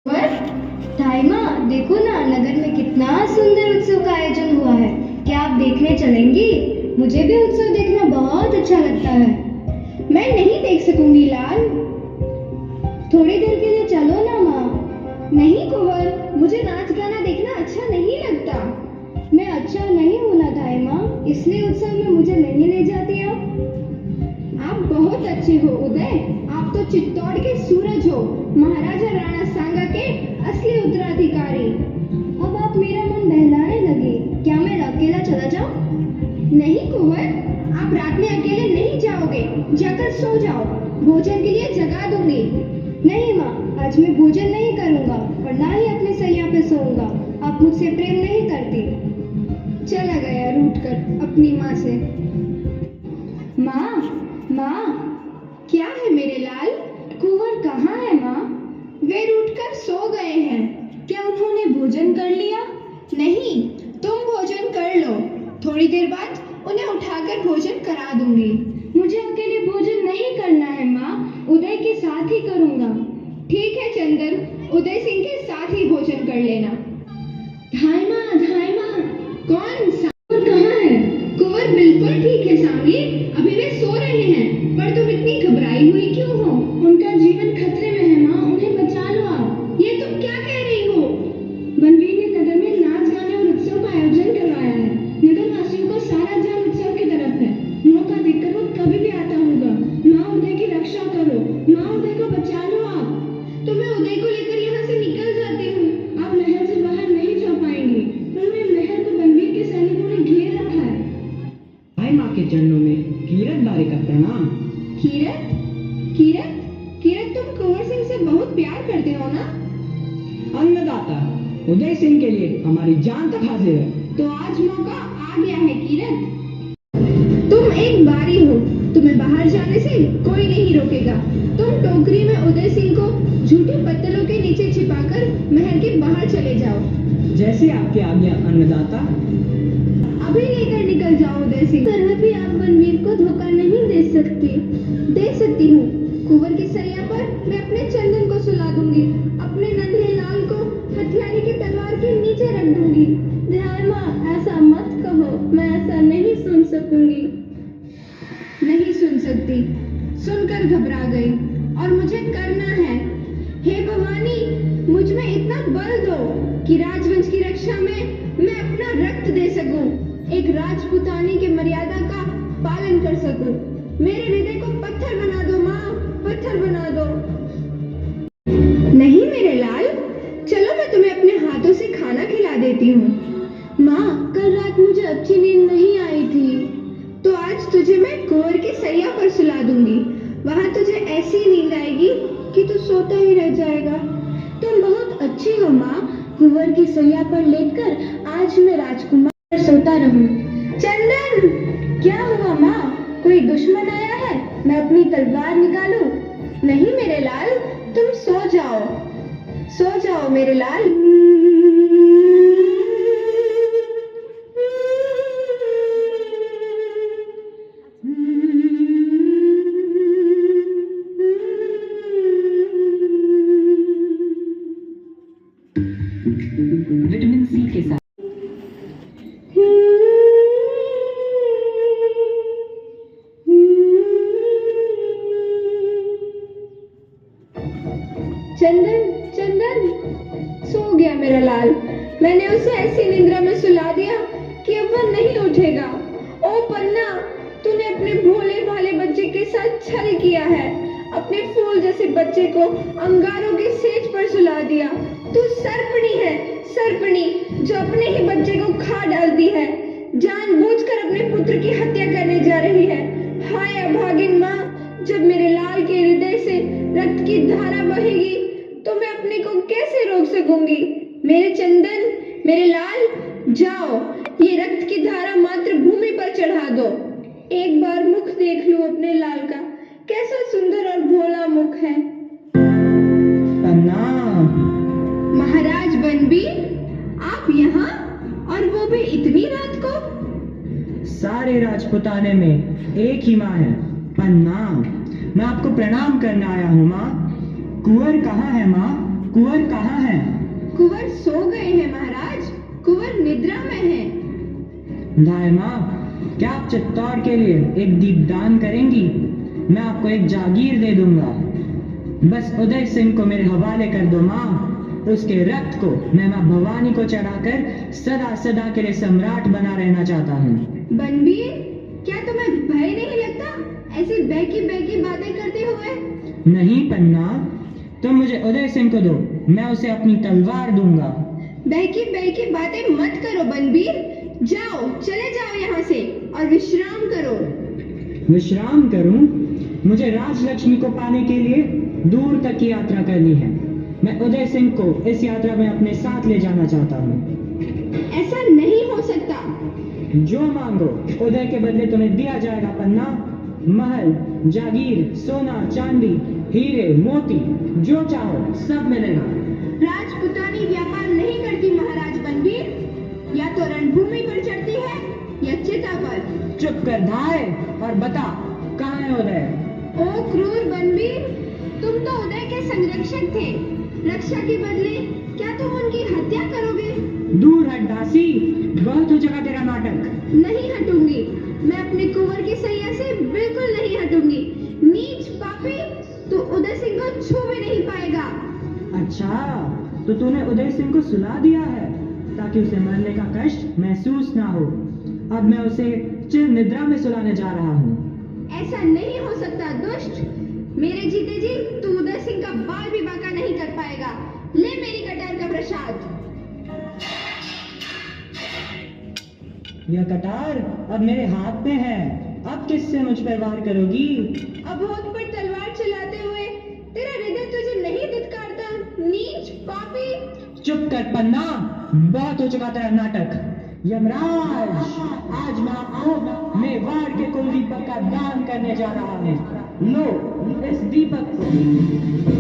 पर धाइमा देखो ना, नगर में कितना सुंदर उत्सव का आयोजन हुआ है। क्या आप देखने चलेंगी? मुझे भी उत्सव देखना बहुत अच्छा लगता है। मैं नहीं देख सकूंगी लाल। थोड़ी देर के लिए चलो ना माँ। नहीं कुंवर, मुझे नाच गाना देखना अच्छा नहीं लगता। मैं अच्छा नहीं हूँ ना धाइमा, इसलिए उत्सव में मुझे नहीं ले जाती आप बहुत अच्छी हो उदय। आप तो चित्तौड़ के सूरज हो, महाराजा राणा सांगा के असली उत्तराधिकारी। अब आप मेरा मन बहलाने लगे। क्या मैं अकेला चला जाऊं? नहीं कुंवर, आप रात में अकेले नहीं जाओगे। जाकर सो जाओ, भोजन के लिए जगा दूंगी। नहीं माँ, आज मैं भोजन नहीं करूंगा और ना ही अपने सैया पे सोऊंगा। आप मुझसे प्रेम नहीं करती। चला गया रूठ कर अपनी माँ से। माँ, माँ, क्या है मेरे लाल? कुंवर कहाँ है माँ? वे रूठ कर सो गए हैं। क्या उन्होंने भोजन कर लिया? नहीं, तुम भोजन कर लो। थोड़ी देर बाद उन्हें उठाकर भोजन करा दूंगी। मुझे अकेले भोजन नहीं करना है माँ, उदय के साथ ही करूंगा। ठीक है चंदन, उदय सिंह के साथ ही भोजन कर लेना। धाइमा, धाइमा, कौन सा? कुंवर कहाँ है? कुंवर बिल्कुल ठीक है सांगी, अभी वे सो रहे हैं। पर तुम इतनी घबराई हुई क्यों हो? उनका जीवन खतरे में है माँ, उन्हें बचा लो आप। ये तुम क्या कह रही हो? बनवीर ने नगर में नाच गाने और उत्सव का आयोजन करवाया है। नगर वासियों को सारा ध्यान उत्सव की तरफ है। मौका देखकर वो कभी भी आता होगा। माँ, उदय की रक्षा करो। माँ, उदय को बचा लो आप। तो मैं उदय को लेकर यहाँ से निकल जाती हूँ। आप महल से बाहर नहीं जा पाएंगी। उन्होंने महल को बनवीर के सैनिकों ने घेर रखा है। माँ के चरणों में कीरत बारे का प्रणाम। कीरत? कीरत? कीरत, तुम कुंवर सिंह से बहुत प्यार करते हो ना? अन्नदाता उदय सिंह के लिए हमारी जान तक हाजिर है। तो आज मौका आ गया है कीरत। तुम एक बारी हो, तुम्हें बाहर जाने से कोई नहीं रोकेगा। तुम टोकरी में उदय सिंह को झूठे पत्तलों के नीचे छिपाकर महल के बाहर चले जाओ। जैसे आपके आज्ञा अन्नदाता। अभी लेकर निकल जाओ उदय सिंह। तरह भी आप बनवीर को धोखा नहीं दे सकती। दे सकती हूँ। कुंवर की सैया पर मैं अपने चंदन को सुला दूंगी। अपने नन्हे लाल को हथियारे की तलवार के नीचे रख दूंगी। धाइमा, ऐसा मत कहो, मैं ऐसा नहीं सुन सकूंगी। नहीं सुन सकती, सुनकर घबरा गई। और मुझे करना है। हे भवानी, मुझ में इतना बल दो कि राजवंश की रक्षा में मैं अपना रक्त दे सकूं, एक राजपुतानी की मर्यादा का पालन कर सकूं। मेरे हृदय को पत्थर बना दो माँ, पत्थर बना दो। नहीं मेरे लाल, चलो मैं तुम्हें अपने हाथों से खाना खिला देती हूँ। माँ, कल रात मुझे अच्छी नींद नहीं आई थी। तो आज तुझे मैं कुंवर की सैया पर सुला दूंगी। वहां तुझे ऐसी नींद आएगी कि तू सोता ही रह जाएगा। तुम बहुत अच्छी हो माँ। कुंवर की सैया पर लेटकर आज मैं राजकुमार पर सोता रहूं। चंदन! क्या हुआ माँ? कोई दुश्मन आया है? मैं अपनी तलवार निकालूं? नहीं मेरे लाल, तुम सो जाओ। सो जाओ मेरे लाल। विटामिन सी के साथ चंदन, चंदन! सो गया मेरा लाल। मैंने उसे ऐसी निद्रा में सुला दिया कि अब वह नहीं उठेगा। ओ पन्ना, तूने अपने भोले भाले बच्चे के साथ छल किया है। अपने फूल जैसे बच्चे को अंगारों के सेज पर सुला दिया। तू सर्पणी है, सर्पणी, जो अपने ही बच्चे को खा डालती है। जानबूझकर अपने पुत्र की हत्या करने जा रही है। हाय अभागिन माँ, जब मेरे लाल के हृदय से रक्त की धारा बहेगी तो मैं अपने को कैसे रोक सकूंगी? मेरे चंदन, मेरे लाल, जाओ, ये रक्त की धारा मात्र भूमि पर चढ़ा दो। एक बार मुख देख लूं अपने लाल का, कैसा सुंदर और भोला मुख है। प्रणाम। महाराज बनवीर, आप यहाँ, और वो भी इतनी रात को? सारे राजपुताने में एक ही माँ है। प्रणाम। मैं आपको प्रणाम करने आया हूँ माँ। कुंवर कहाँ है माँ? कुंवर कहाँ है? कुंवर सो गए हैं महाराज, कुंवर निद्रा में है। दाई माँ, क्या आप चित्तौड़ के लिए एक दीपदान करेंगी? मैं आपको एक जागीर दे दूंगा। बस उदय सिंह को मेरे हवाले कर दो माँ। उसके रक्त को मैं माँ भवानी को चढ़ाकर सदा सदा के लिए सम्राट बना रहना चाहता हूँ। बनबीर, क्या तुम्हें भय नहीं लगता ऐसी बहकी बातें करते हुए? नहीं पन्ना, तुम मुझे उदय सिंह को दो, मैं उसे अपनी तलवार दूंगा। बहकी बातें मत करो बनबीर, जाओ, चले जाओ यहाँ से और विश्राम करो। विश्राम करूं? मुझे राजलक्ष्मी को पाने के लिए दूर तक की यात्रा करनी है। मैं उदय सिंह को इस यात्रा में अपने साथ ले जाना चाहता हूँ। ऐसा नहीं हो सकता। जो मांगो उदय के बदले तुम्हें दिया जाएगा पन्ना। महल, जागीर, सोना, चांदी, हीरे, मोती, जो चाहो सब मिलेगा। राजपुतानी व्यापार नहीं करती महाराज बनबीर, या तो रणभूमि पर चढ़ती है या चिता पर। चुप कर धाय और बता, कहाँ है उदय? ओ क्रूर बनबीर, तुम तो उदय के संरक्षक थे। रक्षा के बदले क्या तुम उनकी हत्या करोगे? दूर हट दासी, बहुत हो चुका तेरा नाटक। नहीं हटूंगी, मैं अपने कुंवर की सैया से बिल्कुल नहीं हटूंगी। नीच पापी, तू उदय सिंह को छू भी नहीं पाएगा। अच्छा, तो तूने उदय सिंह को सुला दिया है ताकि उसे मरने का कष्ट महसूस ना हो। अब मैं उसे चिर निद्रा में सुलाने जा रहा हूँ। ऐसा नहीं हो सकता दुष्ट। मेरे जीते जी तू उदय सिंह का बाल भी बांका नहीं कर पाएगा। ले मेरी कटार का प्रसाद। यह कटार अब मेरे हाथ में है। अब किससे मुझ पर वार करोगी? अब होठ पर तलवार चलाते हुए तेरा हृदय तुझे नहीं धिक्कारता, नीच पापी। चुप कर पन्ना, बहुत हो चुका तेरा नाटक। यमराज, आज मैं आपको मेवाड़ के कुल दीपक का दान करने जा रहा हूँ। लो इस दीपक को।